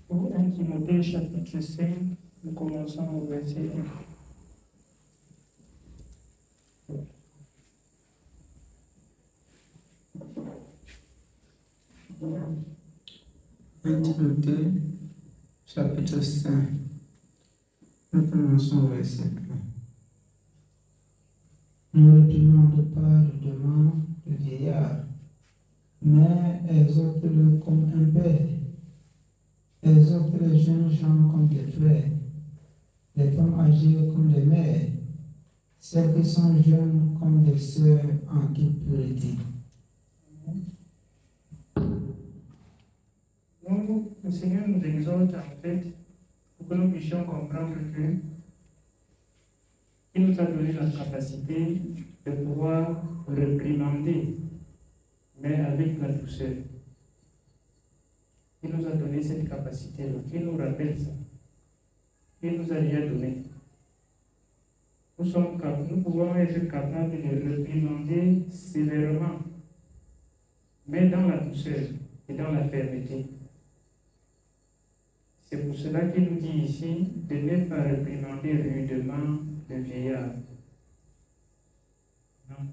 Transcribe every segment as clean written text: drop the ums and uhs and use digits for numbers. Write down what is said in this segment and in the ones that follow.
Pour 1 Timothée chapitre 5, nous commençons au verset 1. 1 Timothée chapitre 5, nous commençons au verset 1. Ne réprimande pas le demande le vieillard, mais exhorte-le comme un père. Exhorte les jeunes gens comme des frères, les femmes âgées comme des mères, celles qui sont jeunes comme des sœurs en toute pureté. Le Seigneur nous exhorte en fait pour que nous puissions comprendre que il nous a donné la capacité de pouvoir réprimander, mais avec la douceur. Il nous a donné cette capacité-là. Il nous rappelle ça. Il nous a déjà donné. Nous pouvons être capables de réprimander sévèrement, mais dans la douceur et dans la fermeté. C'est pour cela qu'il nous dit ici de ne pas réprimander rudement le vieillard. Non.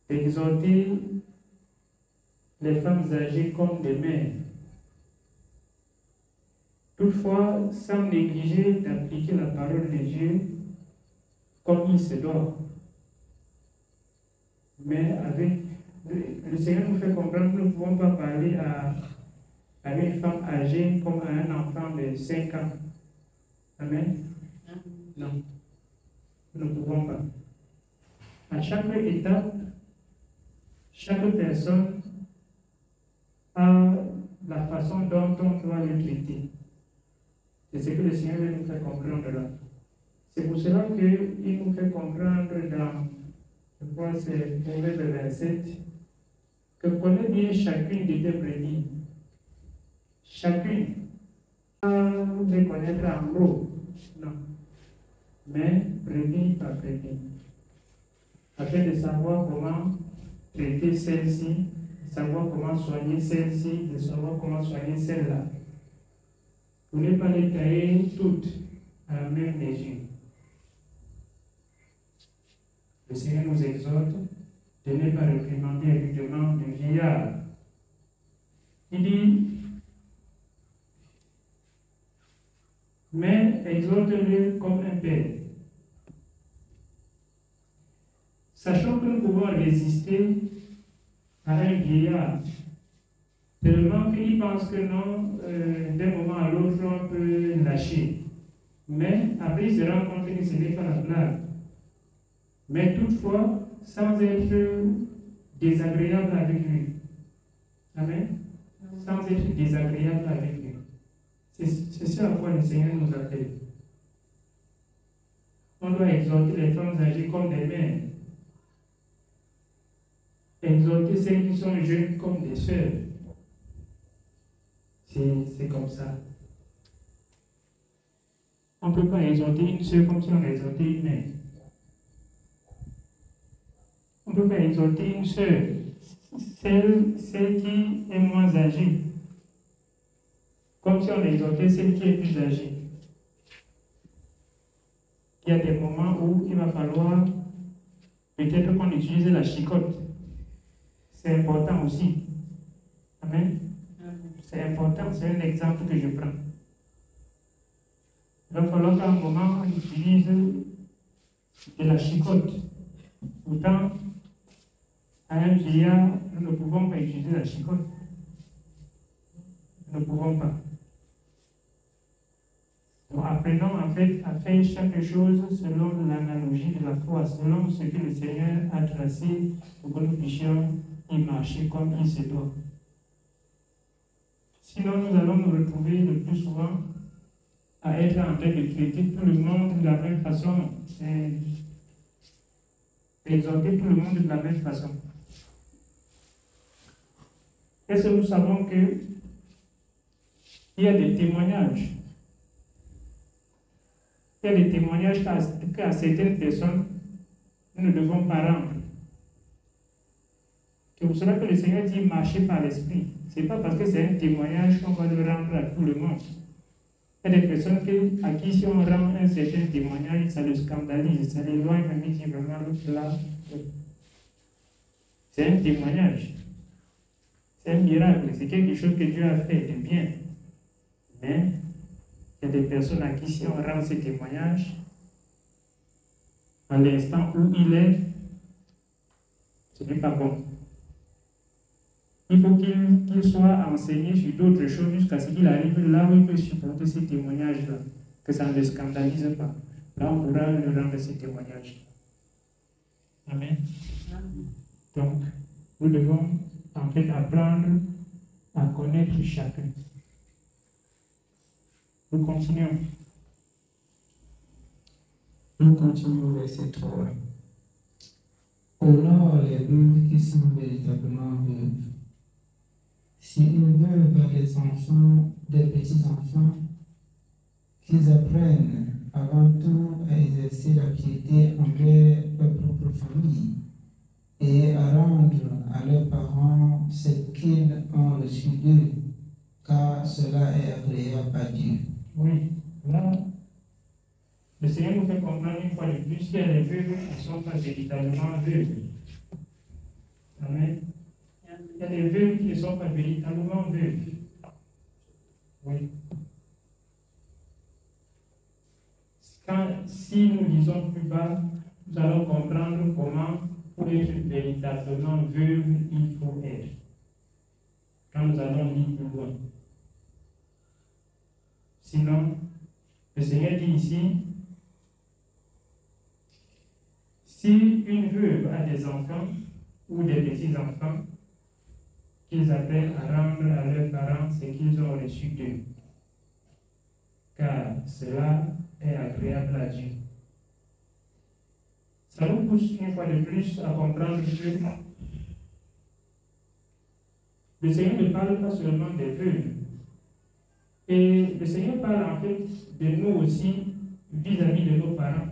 D'exhorter les femmes âgées comme des mères. Toutefois, sans négliger d'appliquer la parole de Dieu comme il se doit. Mais avec le Seigneur nous fait comprendre que nous ne pouvons pas parler à une femme âgée comme à un enfant de 5 ans. Amen? Non. Nous ne pouvons pas. À chaque étape, chaque personne a la façon dont on doit le traiter. C'est ce que le Seigneur veut nous faire comprendre là. C'est pour cela qu'il nous fait comprendre dans, je crois que c'est Proverbe 27, que prenez bien chacune de tes brebis. Chacune. Pas les connaître en gros. Non. Mais brebis par brebis. Afin de savoir comment traiter celle-ci, de savoir comment soigner celle-ci, de savoir comment soigner celle-là. Pour ne pas les tailler toutes à la même mesure. Le Seigneur nous exhorte de ne pas réprimander rudement le vieillard. Il dit, mais exhorte-le comme un père. Sachant que nous pouvons résister à un vieillard, tellement qu'il pense que non, d'un moment à l'autre, on peut lâcher. Mais après, il se rend compte que ce n'est pas la blague. Mais toutefois, sans être désagréable avec lui. Amen. Sans être désagréable avec lui. C'est ce à quoi le Seigneur nous appelle. On doit exhorter les femmes âgées comme des mères. Exhorter celles qui sont jeunes comme des sœurs. C'est comme ça. On ne peut pas exhorter une sœur comme si on exhortait une mère. On ne peut pas exhorter une sœur, celle qui est moins âgée, comme si on exhortait celle qui est plus âgée. Il y a des moments où il va falloir peut-être qu'on utilise la chicotte. C'est important aussi. Amen. C'est important, c'est un exemple que je prends. Il va falloir qu'à un moment, on utilise de la chicotte. Pourtant, à un vieillard, nous ne pouvons pas utiliser la chicotte. Nous ne pouvons pas. Donc, apprenons en fait à faire chaque chose selon l'analogie de la foi, selon ce que le Seigneur a tracé pour que nous puissions y marcher comme il se doit. Sinon, nous allons nous retrouver le plus souvent à être en train de traiter tout le monde de la même façon, exhorter tout le monde de la même façon. Est-ce que nous savons qu'il y a des témoignages? Il y a des témoignages qu'à certaines personnes, nous ne devons pas rendre. C'est pour cela que le Seigneur dit marcher par l'esprit. Ce n'est pas parce que c'est un témoignage qu'on va le rendre à tout le monde. Il y a des personnes à qui, si on rend un certain témoignage, ça le scandalise, ça l'éloigne, même si vraiment l'autre là. C'est un témoignage. C'est un miracle. C'est quelque chose que Dieu a fait de bien. Mais il y a des personnes à qui, si on rend ce témoignage, à l'instant où il est, ce n'est pas bon. Il faut qu'il soit enseigné sur d'autres choses jusqu'à ce qu'il arrive là où il peut supporter ces témoignages-là, que ça ne le scandalise pas. Là, on pourra le rendre ces témoignages. Amen. Donc, nous devons en fait apprendre à connaître chacun. Nous continuons. Nous continuons au verset 3. Honore les veuves qui sont véritablement veuves. Si une veuve a des enfants, des petits-enfants, qu'ils apprennent avant tout à exercer la piété envers leur propre famille et à rendre à leurs parents ce qu'ils ont reçu d'eux, car cela est agréable à Dieu. Oui, là, le Seigneur nous fait comprendre une fois de plus qu'il y a des veuves qui ne sont pas véritablement veuves. Amen. Il y a des veuves qui ne sont pas véritablement veuves. Oui. Si nous lisons plus bas, nous allons comprendre comment, pour être véritablement veuve, il faut être. Quand nous allons lire plus loin. Sinon, le Seigneur dit ici, si une veuve a des enfants ou des petits-enfants, qu'ils apprennent à rendre à leurs parents ce qu'ils ont reçu d'eux, car cela est agréable à Dieu. Ça nous pousse une fois de plus à comprendre que le Seigneur ne parle pas seulement des veuves. Et le Seigneur parle en fait de nous aussi vis-à-vis de nos parents.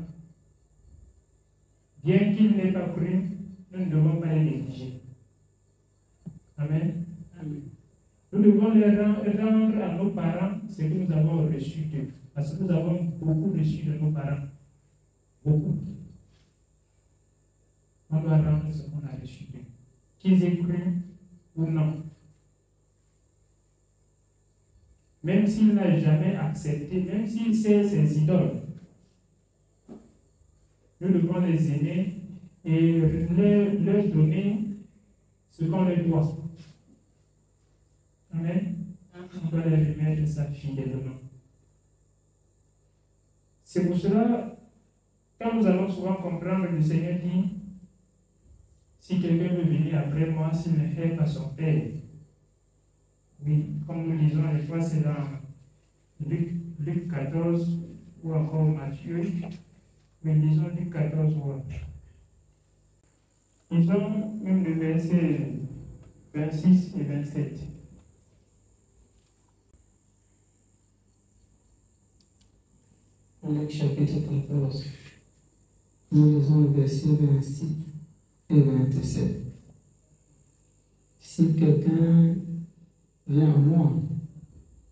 Bien qu'ils n'aient pas cru, nous ne devons pas les négliger. Amen. Amen. Nous devons les rendre à nos parents ce que nous avons reçu d'eux. Parce que nous avons beaucoup reçu de nos parents. Beaucoup. On doit rendre ce qu'on a reçu d'eux. Qu'ils aient cru ou non. Même s'il n'a jamais accepté, même s'il sait ses idoles, nous devons les aimer et leur donner ce qu'on leur doit. Amen. On doit les remettre sa fidèlement. C'est pour cela, quand nous allons souvent comprendre, le Seigneur dit, si quelqu'un veut venir après moi, s'il ne fait pas son père. Oui, comme nous lisons des fois, c'est dans Luc 14 ou encore Matthieu. Mais lisons Luc 14 ou lisons même le verset 26 et 27. Luc chapitre 14. Nous lisons le verset 26 et 27. Si quelqu'un vient à moi,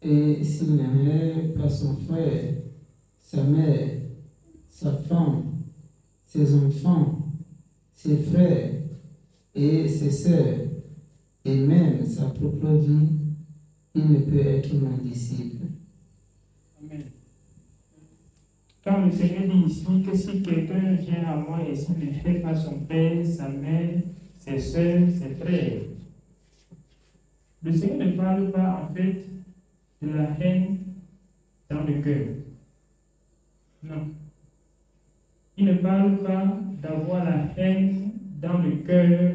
et s'il n'aimait pas son frère, sa mère, sa femme, ses enfants, ses frères et ses sœurs, et même sa propre vie, il ne peut être mon disciple. Amen. Quand le Seigneur dit ici que si quelqu'un vient à moi et s'il ne fait pas son père, sa mère, ses sœurs, ses frères, le Seigneur ne parle pas en fait de la haine dans le cœur. Non. Il ne parle pas d'avoir la haine dans le cœur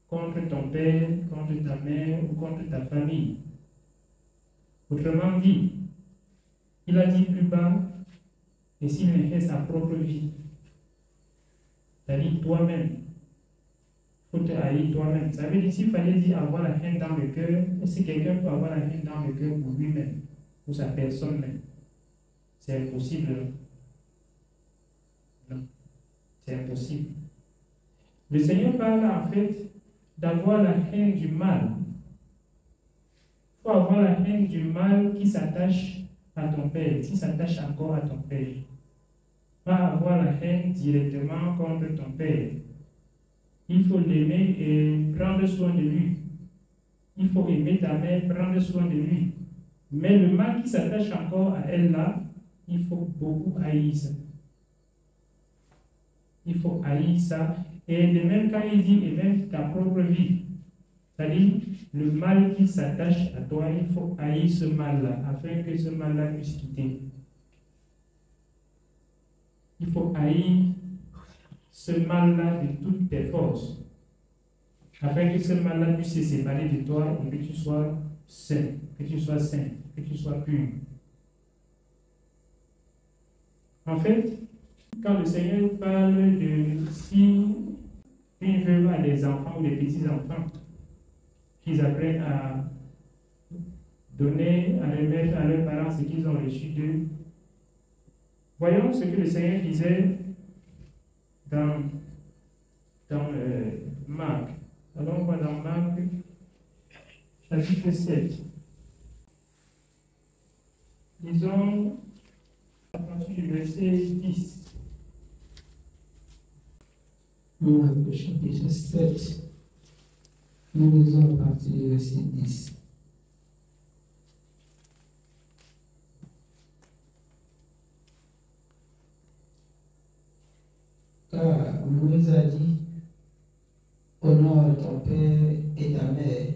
contre ton père, contre ta mère ou contre ta famille. Autrement dit, il a dit plus bas, et s'il ne fait sa propre vie, c'est-à-dire toi-même, il faut te haïr toi-même. Ça veut dire s'il fallait dire avoir la haine dans le cœur, si quelqu'un peut avoir la haine dans le cœur pour lui-même, pour sa personne même, c'est impossible. Non, c'est impossible. Le Seigneur parle en fait d'avoir la haine du mal. Il faut avoir la haine du mal qui s'attache à ton père, qui s'attache encore à ton père. Pas avoir la haine directement contre ton père. Il faut l'aimer et prendre soin de lui. Il faut aimer ta mère, prendre soin de lui. Mais le mal qui s'attache encore à elle là, il faut beaucoup haïr ça. Il faut haïr ça. Et de même quand il dit, et même ta propre vie, c'est-à-dire le mal qui s'attache à toi, il faut haïr ce mal-là, afin que ce mal-là puisse quitter. Il faut haïr ce mal-là de toutes tes forces, afin que ce mal-là puisse se séparer de toi et que tu sois sain, que tu sois saint, que tu sois pur. En fait, quand le Seigneur parle de si il veut à des enfants ou des petits-enfants qu'ils apprennent à donner, à remettre à leurs parents ce qu'ils ont reçu d'eux, voyons ce que le Seigneur disait dans Marc. Allons voir dans Marc, chapitre 7. Disons, à partir du verset 10. Marc, chapitre 7. Nous lisons à partir du verset 10. Car Moïse a dit, honore ton père et ta mère,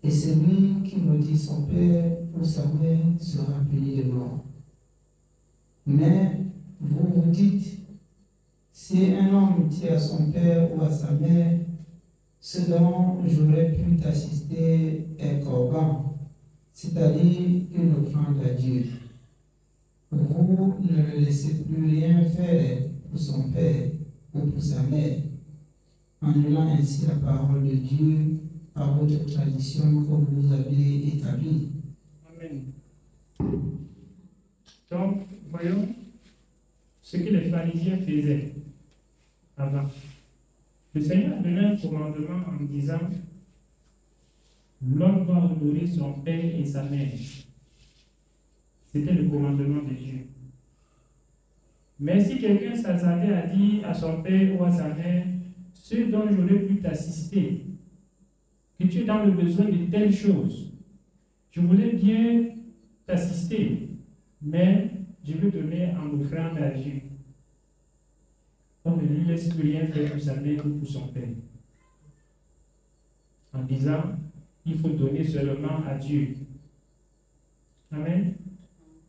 et celui qui maudit son père ou sa mère sera puni de mort. Mais vous vous dites, si un homme dit à son père ou à sa mère, ce dont j'aurais pu t'assister est corban, c'est-à-dire une offrande à Dieu. Vous ne le laissez plus rien faire pour son père ou pour sa mère, annulant ainsi la parole de Dieu par votre tradition que vous avez établie. Amen. Donc, voyons ce que les pharisiens faisaient avant. Le Seigneur donnait un commandement en disant, l'homme doit honorer son père et sa mère. C'était le commandement de Dieu. Mais si quelqu'un s'attendait à dire à son père ou à sa mère, ce dont j'aurais pu t'assister, que tu es dans le besoin de telle chose, je voulais bien t'assister, mais je veux donner en offrande à Dieu. On ne lui laisse plus rien faire pour sa mère ou pour son père. En disant, il faut donner seulement à Dieu. Amen.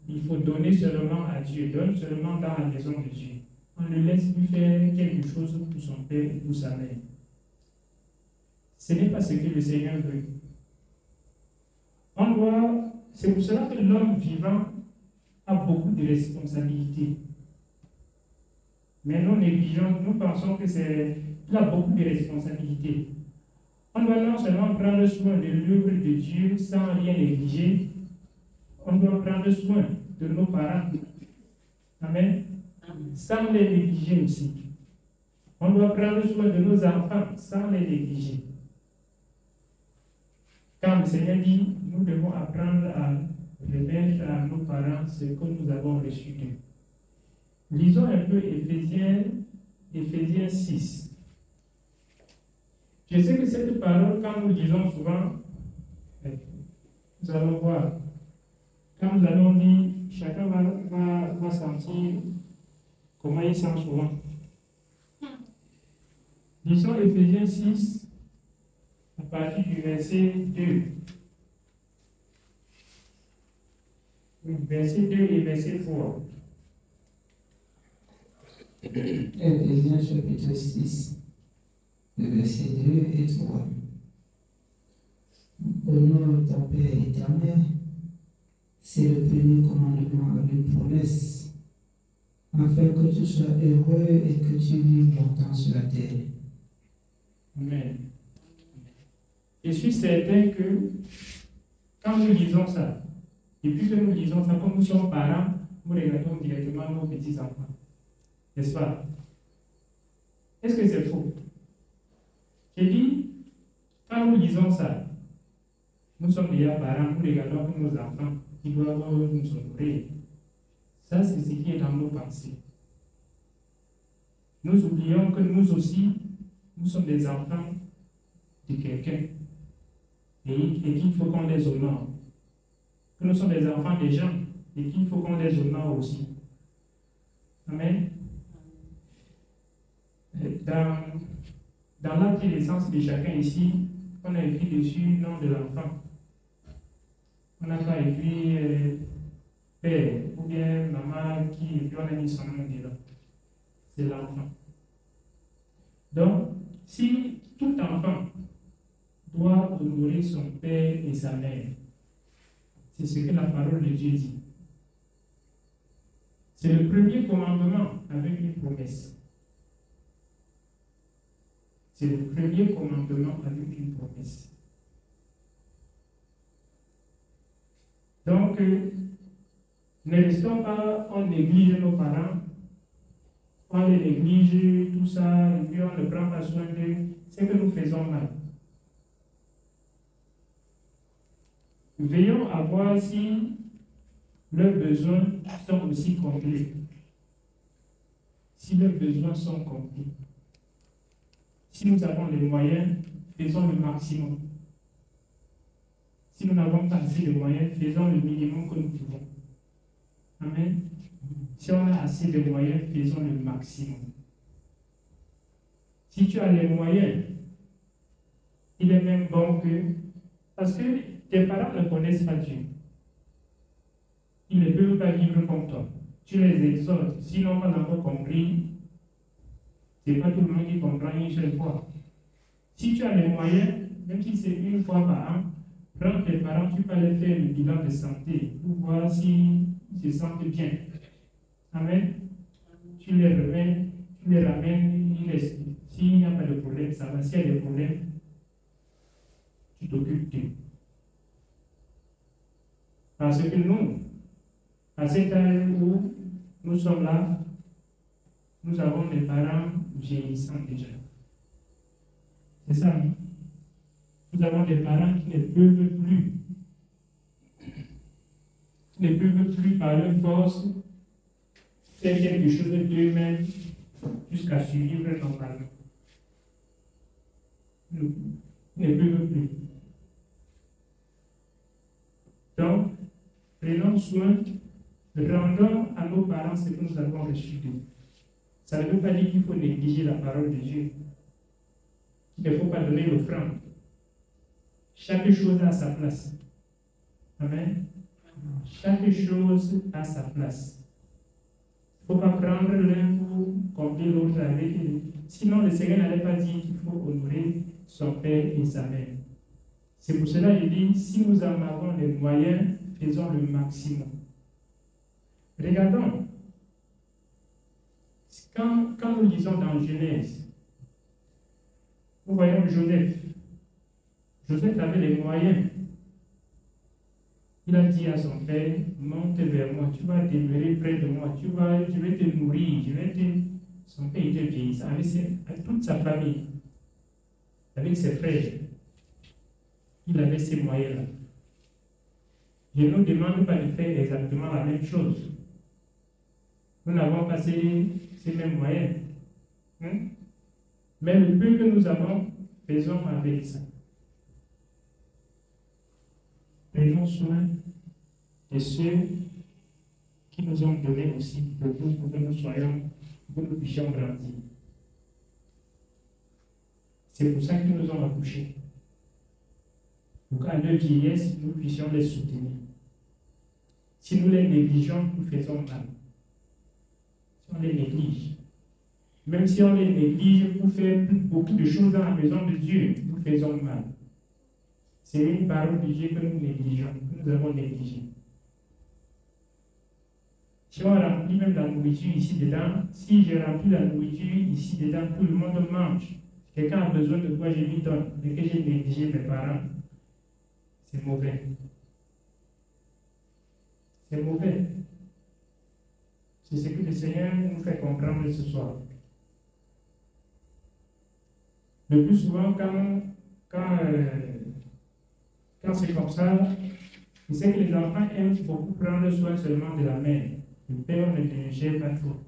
Il faut donner seulement à Dieu. Donne seulement dans la maison de Dieu. On ne laisse plus faire quelque chose pour son père ou pour sa mère. Ce n'est pas ce que le Seigneur veut. C'est pour cela que l'homme vivant a beaucoup de responsabilités. Mais nous négligeons, nous pensons qu'il a beaucoup de responsabilités. On doit non seulement prendre soin de l'œuvre de Dieu sans rien négliger, on doit prendre soin de nos parents. Amen. Sans les négliger aussi. On doit prendre soin de nos enfants sans les négliger. Quand le Seigneur dit, nous devons apprendre à remettre à nos parents ce que nous avons reçu d'eux. Lisons un peu Éphésiens 6. Je sais que cette parole, quand nous lisons souvent, nous allons voir, quand nous allons lire, chacun va sentir comment il sent souvent. Lisons Éphésiens 6, à partir du verset 2. Verset 2 et verset 3. Éphésiens chapitre 6, le verset 2 et 3. Honore ton père et ta mère, c'est le premier commandement avec promesse, afin que tu sois heureux et que tu vives longtemps sur la terre. Amen. Je suis certain que quand nous lisons ça, et puis que nous lisons ça, comme nous sommes parents, nous regardons directement nos petits-enfants. N'est-ce pas? Est-ce que c'est faux? J'ai dit, quand nous lisons ça, nous sommes déjà parents, nous regardons pour nos enfants qui doivent nous honorer. Ça, c'est ce qui est dans nos pensées. Nous oublions que nous aussi, nous sommes des enfants de quelqu'un et qu'il faut qu'on les honore. Que nous sommes des enfants des gens et qu'il faut qu'on les honore aussi. Amen. Dans l'acte et l'essence de chacun ici, on a écrit dessus le nom de l'enfant. On n'a pas écrit père ou bien maman qui, et puis on a mis son nom dedans. C'est l'enfant. Donc, si tout enfant doit honorer son père et sa mère, c'est ce que la parole de Dieu dit. C'est le premier commandement avec une promesse. C'est le premier commandement avec une promesse. Donc, ne restons pas, on néglige nos parents, on les néglige, tout ça, et puis on ne prend pas soin d'eux, c'est que nous faisons mal. Veillons à voir si leurs besoins sont aussi complets. Si leurs besoins sont complets. Si nous avons les moyens, faisons le maximum. Si nous n'avons pas assez de moyens, faisons le minimum que nous pouvons. Amen. Si on a assez de moyens, faisons le maximum. Si tu as les moyens, il est même bon que... Parce que tes parents ne connaissent pas Dieu. Ils ne peuvent pas vivre comme toi. Tu les exhortes. S'ils n'ont pas encore compris, ce n'est pas tout le monde qui comprend une seule fois. Si tu as les moyens, même si c'est une fois par an, prends tes parents, tu peux aller faire le bilan de santé pour voir s'ils se sentent bien. Amen. Tu les ramènes, s'il n'y a pas de problème, ça va. S'il y a des problèmes, tu t'occupes d'eux. Parce que nous, à cet âge où nous sommes là, nous avons des parents vieillissants déjà. C'est ça, hein? Nous avons des parents qui ne peuvent plus par leur force faire quelque chose d'eux-mêmes jusqu'à survivre normalement. Ils ne peuvent plus. Donc, prenons soin, rendons à nos parents ce que nous avons reçu d'eux. Ça ne veut pas dire qu'il faut négliger la parole de Dieu. Il ne faut pas donner l'offrande. Chaque chose a sa place. Amen. Chaque chose a sa place. Il ne faut pas prendre l'un pour combler l'autre avec lui. Sinon, le Seigneur n'allait pas dire qu'il faut honorer son père et sa mère. C'est pour cela qu'il dit, si nous en avons les moyens, faisons le maximum. Regardons. Quand nous lisons dans Genèse, nous voyons Joseph. Joseph avait les moyens. Il a dit à son père, monte vers moi, tu vas demeurer près de moi, je vais te nourrir, Son père était vieillissant avec toute sa famille, avec ses frères. Il avait ces moyens-là. Je ne nous demande pas de faire exactement la même chose. Nous n'avons pas ces mêmes moyens. Mais le peu que nous avons, faisons avec ça. Prenons soin de ceux qui nous ont donné aussi beaucoup pour que nous puissions grandir. C'est pour ça qu'ils nous ont accouchés. Donc, à leur vieillesse, nous puissions les soutenir. Si nous les négligeons, nous faisons mal. Si on les néglige, même si on les néglige pour faire beaucoup de choses dans la maison de Dieu, nous faisons mal. C'est une parole de Dieu que nous négligeons, que nous avons négligée. Si on remplit même la nourriture ici dedans, si j'ai rempli la nourriture ici dedans, tout le monde mange. Quelqu'un a besoin de quoi je lui donne, mais que j'ai négligé mes parents, c'est mauvais. C'est mauvais. C'est ce que le Seigneur nous fait comprendre ce soir. Le plus souvent, quand c'est comme ça, c'est que les enfants aiment beaucoup prendre soin seulement de la mère. Le père ne les gère pas trop.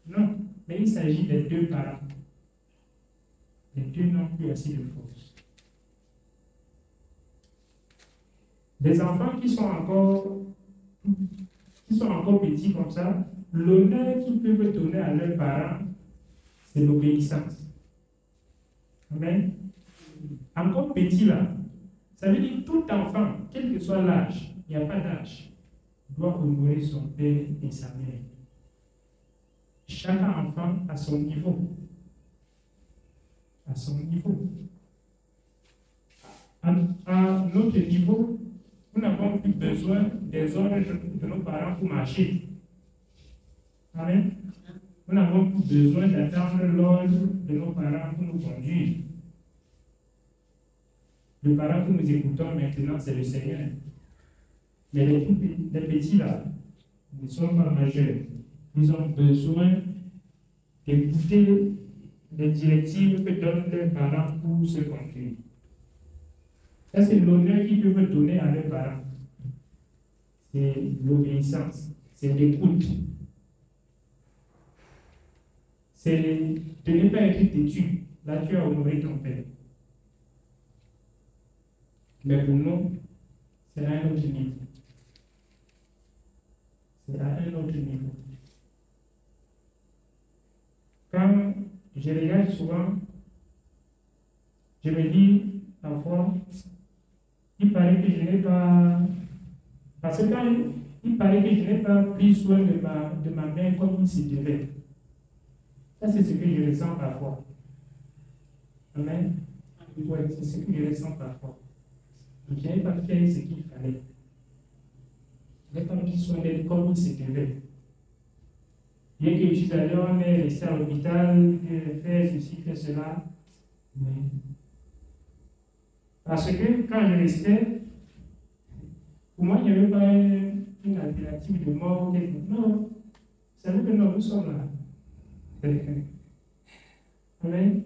Non, mais il s'agit des deux parents. Les deux n'ont plus assez de force. Les enfants qui sont encore petits comme ça, l'honneur qu'ils peuvent donner à leurs parents, c'est l'obéissance. Amen. Encore petit là, ça veut dire tout enfant, quel que soit l'âge, il n'y a pas d'âge, doit honorer son père et sa mère. Chaque enfant à son niveau. À son niveau. À notre niveau, nous n'avons plus besoin des ordres de nos parents pour marcher. Amen. Nous n'avons plus besoin d'attendre l'ordre de nos parents pour nous conduire. Le parent que nous écoutons maintenant, c'est le Seigneur. Mais les petits là, ne sont pas majeurs. Ils ont besoin d'écouter les directives que donnent leurs parents pour se conduire. Ça, c'est l'honneur qu'ils peuvent donner à leurs parents. C'est l'obéissance, c'est l'écoute. C'est de ne pas être têtu. Là, tu as honoré ton père. Mais pour nous, c'est à un autre niveau. C'est à un autre niveau. Quand je regarde souvent, je me dis parfois, il paraît que je n'ai pas. Parce que quand il paraît que je n'ai pas pris soin de ma mère comme il se devait. Ça, c'est ce que je ressens parfois. Amen. Oui, c'est ce que je ressens parfois. Je n'ai pas fait ce qu'il fallait. Je n'ai pas pris soin d'elle comme il se devait. Bien que je suis allé, on est resté à l'hôpital, fait ceci, fait cela. Mais... Parce que quand je restais, pour moi, il n'y avait pas une alternative de mort. Non, vous savez que non, nous sommes là. Amen.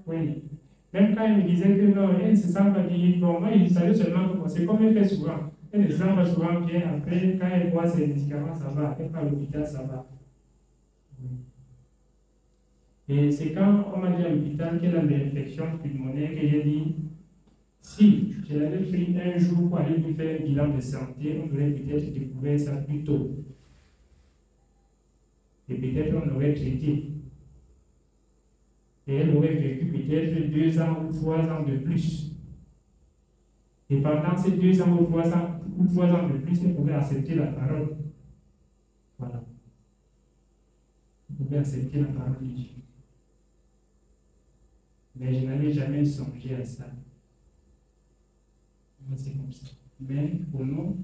Oui. Même quand il me disait que non, elle ne se sent pas bien, bon, moi, il savait seulement que c'est comme elle fait souvent. Elle ne se sent pas souvent bien. Après, quand elle voit ses médicaments, ça va. Elle va à l'hôpital, ça va. Et c'est quand on m'a dit à l'hôpital qu'elle a une infection pulmonaire que j'ai dit, si je l'avais pris un jour pour aller lui faire un bilan de santé, on aurait peut-être découvert ça plus tôt. Et peut-être on aurait traité. Et elle aurait vécu peut-être 2 ans ou 3 ans de plus. Et pendant ces 2 ans ou 3 ans de plus, elle pouvait accepter la parole. Voilà. Elle pouvait accepter la parole de Dieu. Mais je n'avais jamais songé à ça. C'est comme ça. Mais pour nous,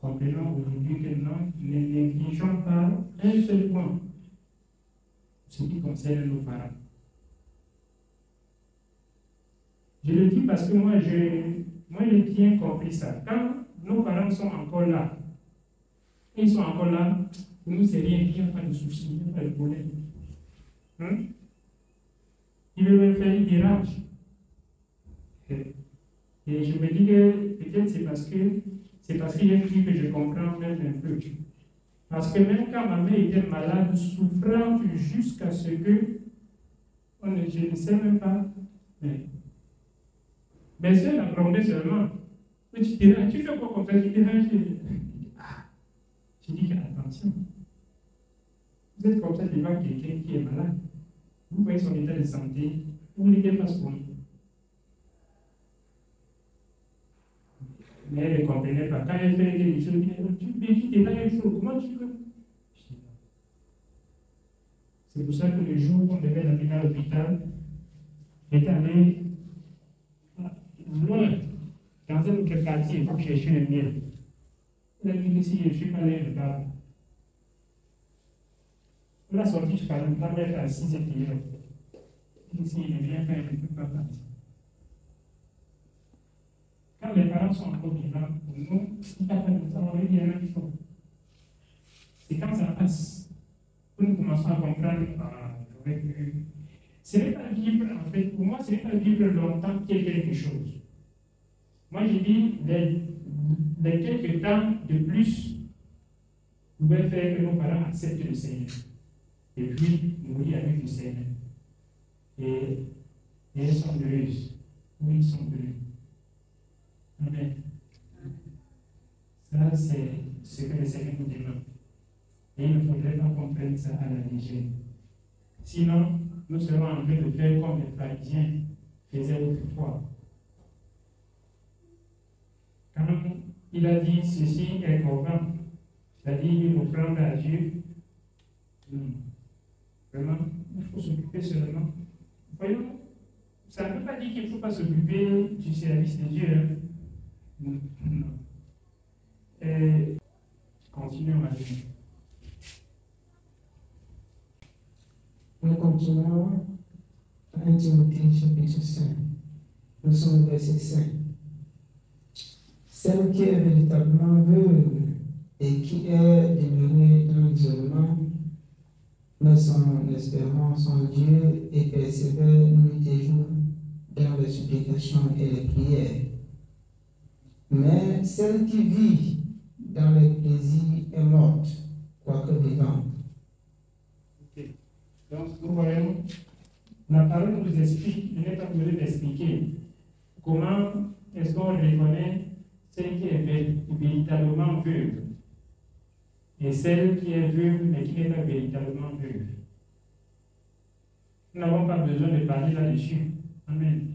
comprenons aujourd'hui que non, ne négligeons pas un seul point, ce qui concerne nos parents. Je le dis parce que moi, j'ai bien compris ça. Quand nos parents sont encore là, ils sont encore là, pour nous, c'est rien, il n'y a pas de souci, il n'y a pas de problème. Ils veulent faire une virage. Et je me dis que peut-être c'est parce qu'il y a un truc que je comprends même un peu. Parce que même quand ma mère était malade, souffrante jusqu'à ce que je ne sais même pas. Mais si elle a grondé seulement, tu diras, tu fais quoi comme ça? Tu diras, je dis attention. Vous êtes comme ça devant quelqu'un qui est malade. Vous voyez son état de santé, vous n'êtes pas ce point. Mais elle ne comprenait pas. Quand elle fait quelque chose, tu t'es là, comment tu veux? C'est pour ça que le jour où on devait l'amener à l'hôpital, j'étais allé loin, dans un autre quartier, pour chercher le miel. Elle a dit que si je ne suis pas allé, je parle. On a sorti jusqu'à la mettre à 6 km. Si il ne vient pas, il ne peut pas partir. Quand les parents sont encore vivants, pour nous, il n'y a pas de temps, il y a rien qu'il faut. C'est quand ça passe que nous commençons à comprendre Ce n'est pas vivre, en fait, pour moi, ce n'est pas vivre longtemps qu'il y ait quelque chose. Moi, je dis, les quelques temps de plus pouvaient faire que nos parents acceptent le Seigneur. Et puis, mourir avec le Seigneur. Et elles sont heureuses. Oui, ils sont heureux. Amen. Ça, c'est ce que le Seigneur nous demande. Et il ne faudrait pas qu'on prenne ça à la légère. Sinon, nous serons en train de faire comme les pharisiens faisaient autrefois. Quand il a dit ceci est corban, c'est-à-dire une offrande à Dieu, vraiment, il faut s'occuper seulement. Voyons, ça ne veut pas dire qu'il ne faut pas s'occuper du service de Dieu. Hein? Non. Continuons à lire. Nous continuons à 1 Timothée chapitre 5. Nous sommes au verset 5. Celle qui est véritablement veuve et qui est demeurée dans l'isolement, met son espérance en Dieu et persévère nuit et jour dans les supplications et les prières. Mais celle qui vit dans les plaisirs est morte, quoique vivante. Okay. Donc, nous voyons, la parole nous explique, il n'est pas besoin d'expliquer comment est-ce qu'on reconnaît celle qui est véritablement veuve et celle qui est veuve mais qui n'est pas véritablement veuve. Nous n'avons pas besoin de parler là-dessus. Amen.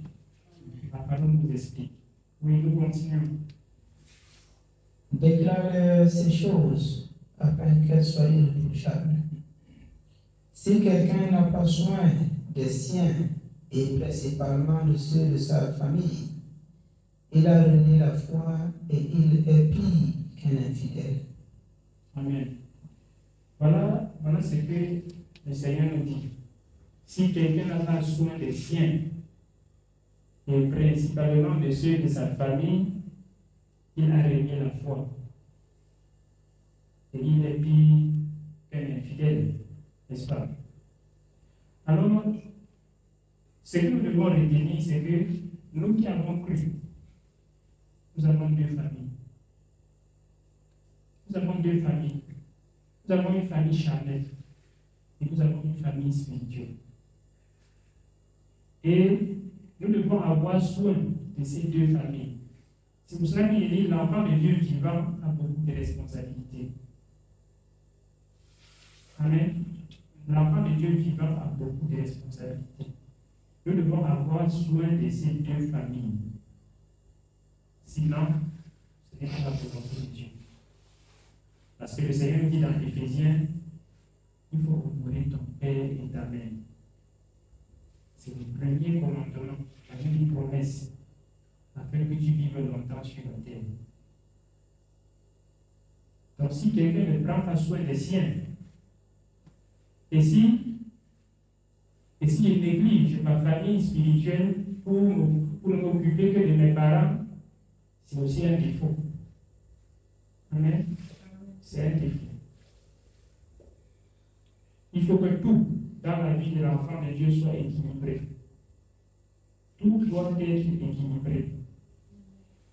La parole nous explique. Oui, nous continuons. Déclare ces choses afin qu'elles soient irréprochables. Si quelqu'un n'a pas soin des siens et principalement de ceux de sa famille, il a renié la foi et il est pire qu'un infidèle. Amen. Voilà ce que le Seigneur nous dit. Si quelqu'un n'a pas soin des siens, et principalement de ceux de sa famille, il a renié la foi. Et il est pire qu'un infidèle, n'est-ce pas? Alors, ce que nous devons retenir, c'est que nous qui avons cru, nous avons deux familles. Nous avons deux familles. Nous avons une famille charnelle et nous avons une famille spirituelle. Et nous devons avoir soin de ces deux familles. C'est pour cela qu'il dit l'enfant de Dieu vivant a beaucoup de responsabilités. Amen. L'enfant de Dieu vivant a beaucoup de responsabilités. Nous devons avoir soin de ces deux familles. Sinon, ce n'est pas la volonté de Dieu. Parce que le Seigneur dit dans Éphésiens, il faut honorer ton père et ta mère. C'est le premier commandement, avec une promesse, afin que tu vives longtemps sur la terre. Donc si quelqu'un ne prend pas soin des siens, et si je néglige ma famille spirituelle pour ne m'occuper que de mes parents, c'est aussi un défaut. Amen. C'est un défaut. Il faut que tout dans la vie de l'enfant de Dieu soit équilibré. Tout doit être équilibré.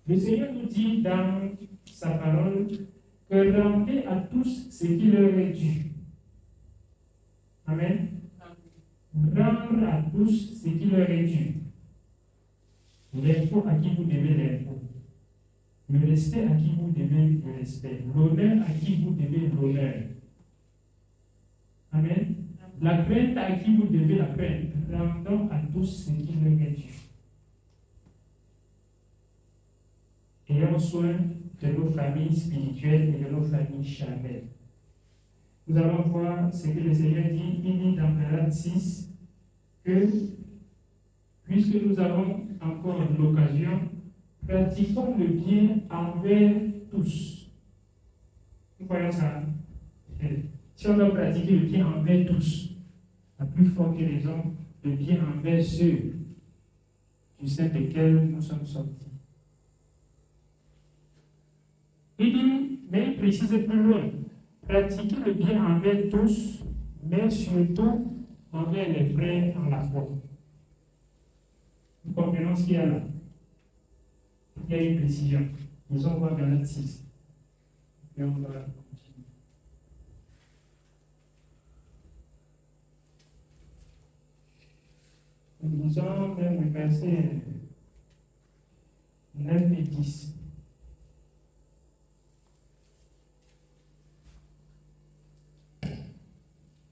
Le Seigneur nous dit dans sa parole que rendez à tous ce qui leur est dû. Amen. Rendre à tous ce qui leur est dû. L'impôt à qui vous devez l'impôt. Le respect à qui vous devez le respect. L'honneur à qui vous devez l'honneur. Amen. La crainte à qui vous devez la crainte. Rendons à tous ce qui leur est dû. Ayons soin de nos familles spirituelles et de nos familles charnelles. Nous allons voir ce que le Seigneur dit. Il dit dans Galates 6 que, puisque nous avons encore l'occasion, pratiquons le bien envers tous. Nous voyons ça. Si on doit pratiquer le bien envers tous, la plus forte raison, le bien envers ceux du sein desquels nous sommes sortis. Il dit, mais il précise plus loin, pratiquer le bien envers tous, mais surtout envers les frères en la foi. Nous comprenons ce qu'il y a là. Il y a une précision. Nous allons voir Galates 6. Et on va continuer. Nous lisons même le verset 9 et 10.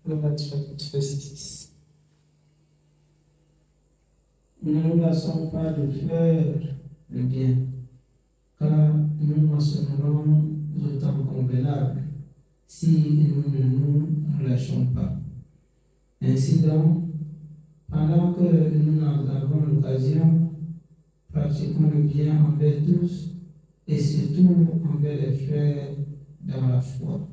Galates chapitre 6. Ne nous lassons pas de faire le bien, car nous mentionnerons autant convenable si nous ne nous relâchons pas. Ainsi donc, pendant que nous en avons l'occasion, pratiquons le bien envers tous et surtout envers les frères dans la foi.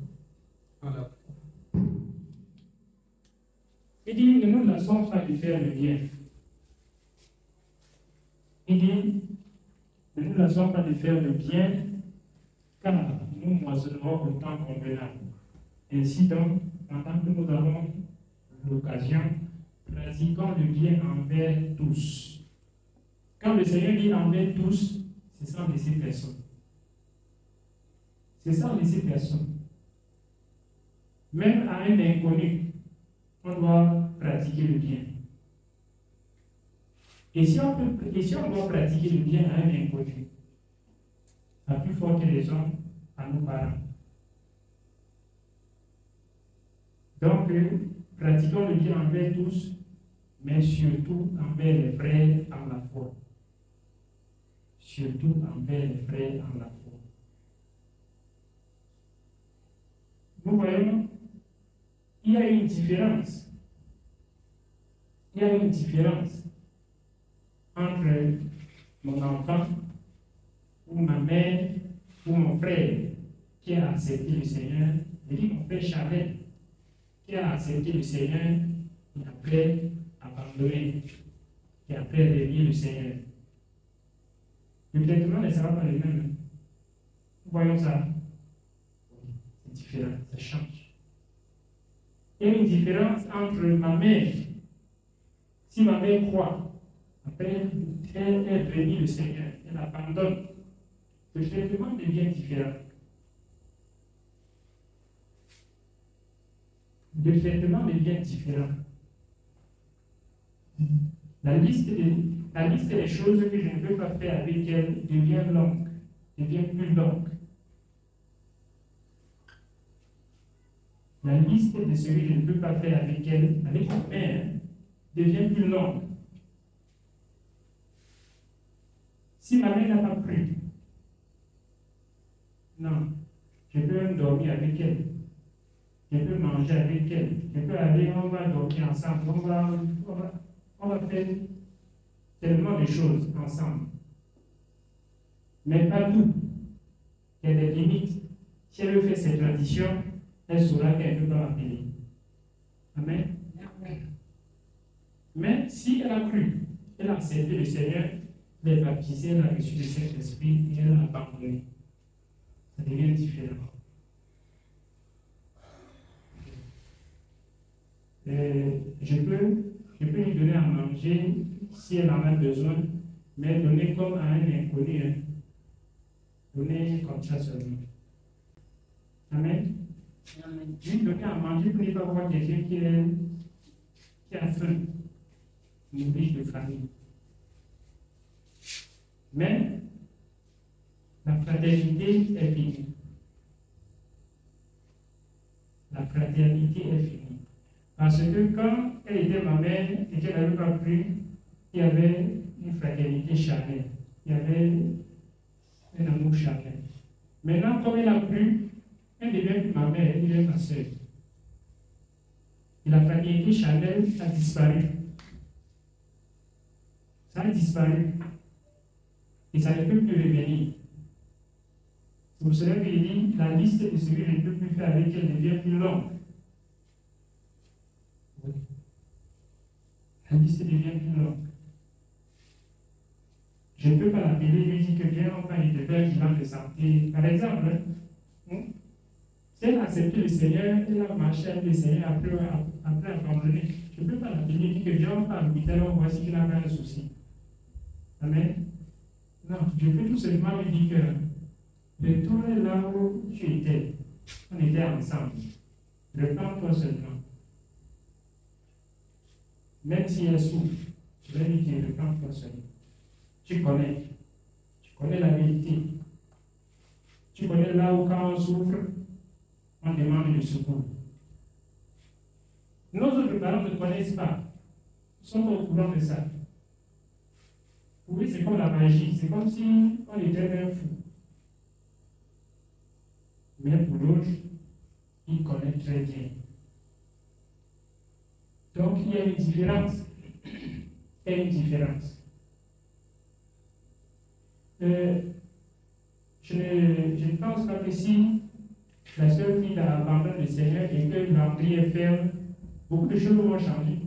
Il dit, ne nous lassons pas de faire le bien. Il dit, ne nous lassons pas de faire le bien, car nous moissonnerons au temps convenable. Ainsi donc, pendant que nous avons l'occasion, pratiquons le bien envers tous. Quand le Seigneur dit envers tous, c'est sans laisser personne. C'est sans laisser personne. Même à un inconnu, on doit pratiquer le bien. Et si on doit pratiquer le bien à un inconnu, à plus forte raison à nos parents. Donc, pratiquons le bien envers tous, mais surtout envers les frères en la foi. Surtout envers les frères en la foi. Nous voyons, il y a une différence. Il y a une différence entre mon enfant ou ma mère ou mon frère qui a accepté le Seigneur, je dis mon frère Charles, qui a accepté le Seigneur et après abandonné, et après renié le Seigneur. Le traitement ne sera pas le même. Voyons ça. C'est différent, ça change. Il y a une différence entre ma mère. Si ma mère croit, après elle renie le Seigneur, elle abandonne, le traitement devient différent. Le traitement devient différent. La liste des choses que je ne peux pas faire avec elle devient longue, devient plus longue. La liste de ce que je ne peux pas faire avec elle, avec ma mère, devient plus longue. Si ma mère n'a pas cru, non, je peux même dormir avec elle, je peux manger avec elle, je peux aller, on va dormir ensemble, on va faire tellement de choses ensemble. Mais pas tout. Il y a des limites. Si elle veut faire ses traditions, elle saura qu'elle ne peut pas m'appeler. Amen. Mais si elle a cru, elle a accepté le Seigneur, elle est baptisée, elle a reçu le Saint-Esprit et elle a abandonné. Ça devient différent. Je peux lui donner à manger si elle en a besoin, mais donner comme à un inconnu. Hein. Donner comme ça seulement. Amen. Lui donner à manger pour ne pas voir quelqu'un qui a faim, nourri de famille. Mais la fraternité est finie. La fraternité est finie. Parce que quand elle était ma mère et qu'elle n'avait pas cru, il y avait une fraternité charnelle. Il y avait un amour charnel. Maintenant, comme elle a cru, elle devient plus ma mère, elle devient ma soeur. Et la fraternité charnelle a disparu. Ça a disparu. Et ça ne peut plus revenir. C'est pour cela qu'il dit, la liste de ce que je ne peux plus faire avec elle devient plus longue. La liste devient plus longue. Je ne peux pas l'appeler, lui dire que viens, on va lui faire un bilan de santé. Par exemple, Si elle a accepté le Seigneur, elle a marché avec le Seigneur après abandonner. Je ne peux pas la bénir, dire que viens pas à l'hôpital, on voit si tu n'as pas un souci. Amen. Non, je peux tout simplement lui dire que retourne là où tu étais. On était ensemble. Reprends-toi seulement. Même si elle souffre, je vais lui dire, reprends-toi seulement. Tu connais la vérité. Tu connais là où quand on souffre, on demande du secours. Nos autres parents ne connaissent pas. Ils sont au courant de ça. Oui, c'est comme la magie. C'est comme si on était un fou. Mais pour l'autre, il connaît très bien. Donc, il y a une différence. Il y a une différence. Je ne pense pas que si la seule fille abandonne le Seigneur et que l'entrée est ferme, beaucoup de choses vont changer.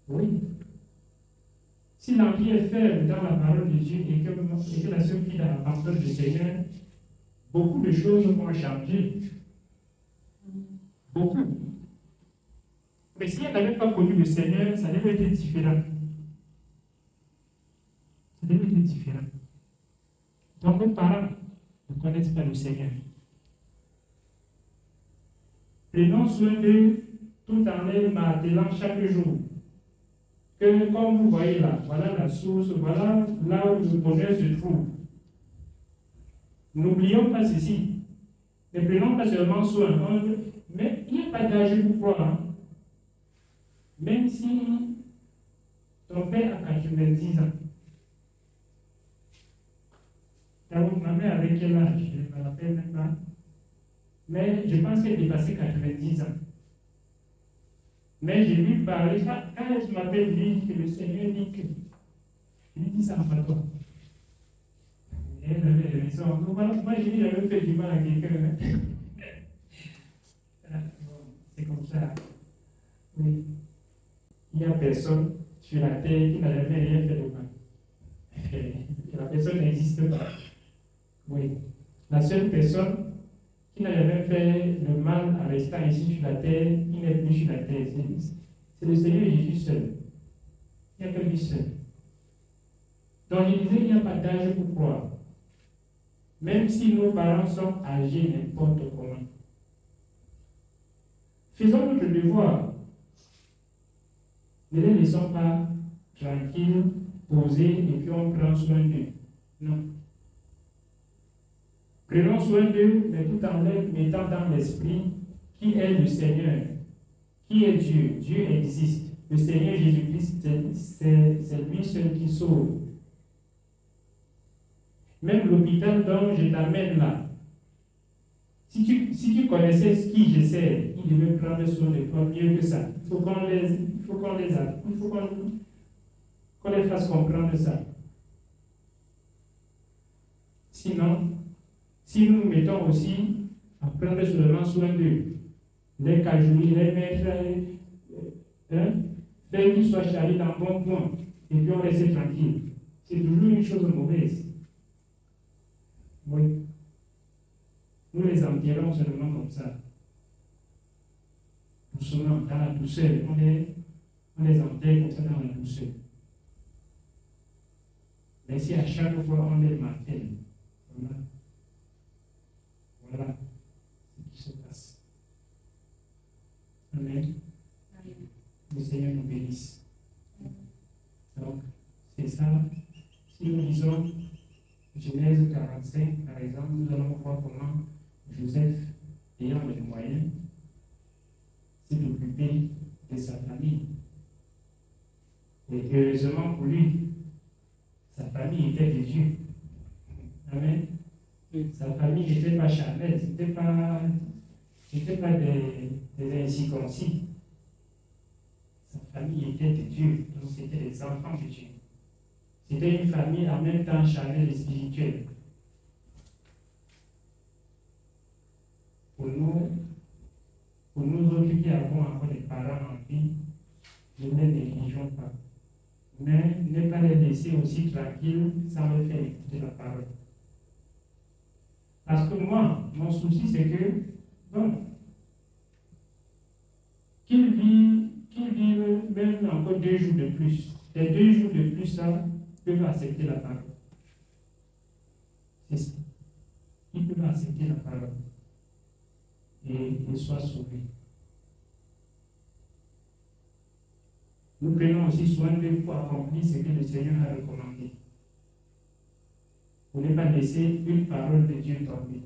Oui. Si l'entrée est ferme dans la parole de Dieu et que la seule fille abandonne le Seigneur, beaucoup de choses vont changer. Beaucoup. Mais si elle n'avait pas connu le Seigneur, ça devait être différent. Ça devait être différent. Donc, nos parents ne connaissent pas le Seigneur. Prenons soin d'eux tout en les martelant chaque jour. Que, comme vous voyez là, voilà la source, voilà là où le bonheur se trouve. N'oublions pas ceci. Ne prenons pas seulement soin. Mais il n'y a pas d'âge pour croire. Hein. Même si ton père a 90 ans. Ma mère avait quel âge? Je ne me rappelle même pas. Mais je pense qu'elle dépassait 90 ans. Mais je lui parlais, quand elle m'appelle, dit que le Seigneur dit que. Je lui dis ça en toi. Et elle avait raison. Moi, je dis, j'avais fait du mal à quelqu'un. C'est comme ça. Oui. Il n'y a personne sur la terre qui n'a jamais rien fait de mal. La personne n'existe pas. Oui. La seule personne qui n'a jamais fait le mal en restant ici sur la terre, qui n'est plus sur la terre, c'est le Seigneur Jésus seul. Il n'y a que lui seul. Donc je disais, il n'y a pas d'âge pour croire. Même si nos parents sont âgés n'importe comment. Faisons notre devoir. Ne les laissons pas tranquilles, posés, et puis on prend soin d'eux. Non. Prenons soin d'eux, mais tout en les mettant dans l'esprit qui est le Seigneur, qui est Dieu. Dieu existe. Le Seigneur Jésus-Christ, c'est lui seul qui sauve. Même l'hôpital dont je t'amène là, si tu connaissais ce qui je sais, il devait prendre soin de toi mieux que ça. Il faut qu'on les fasse comprendre ça. Sinon, si nous nous mettons aussi à prendre seulement soin d'eux, les cajoler, les mettre, faire qu'ils soient charriés dans bon point, et puis on reste tranquille. C'est toujours une chose mauvaise. Oui. Nous les enterrons seulement comme ça. Doucement, dans la douceur. On les enterre comme ça dans la douceur. Mais si à chaque fois on les martèle, voilà ce qui se passe. Amen. Le Seigneur nous bénisse. Donc, c'est ça. Si nous lisons Genèse 45, par exemple, nous allons voir comment Joseph, ayant les moyens, s'est occupé de sa famille. Et heureusement pour lui, sa famille était de Dieu. Amen. Sa famille n'était pas charnelle, ce n'était pas des incirconcis. Sa famille était de Dieu, donc c'était des enfants de Dieu. C'était une famille en même temps charnelle et spirituelle. Pour nous autres qui avons encore des parents en vie, ne les négligeons pas. Mais ne pas les laisser aussi tranquilles sans leur faire écouter la parole. Parce que moi, mon souci, c'est que, bon, qu'ils vivent même encore 2 jours de plus. Les 2 jours de plus, là, peuvent accepter la parole. C'est ça. Ils peuvent accepter la parole et soient sauvés. Nous prenons aussi soin d'eux pour accomplir ce que le Seigneur a recommandé. Pour ne pas laisser une parole de Dieu tomber.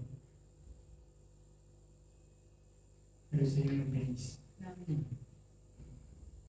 Que le Seigneur nous bénisse. Amen.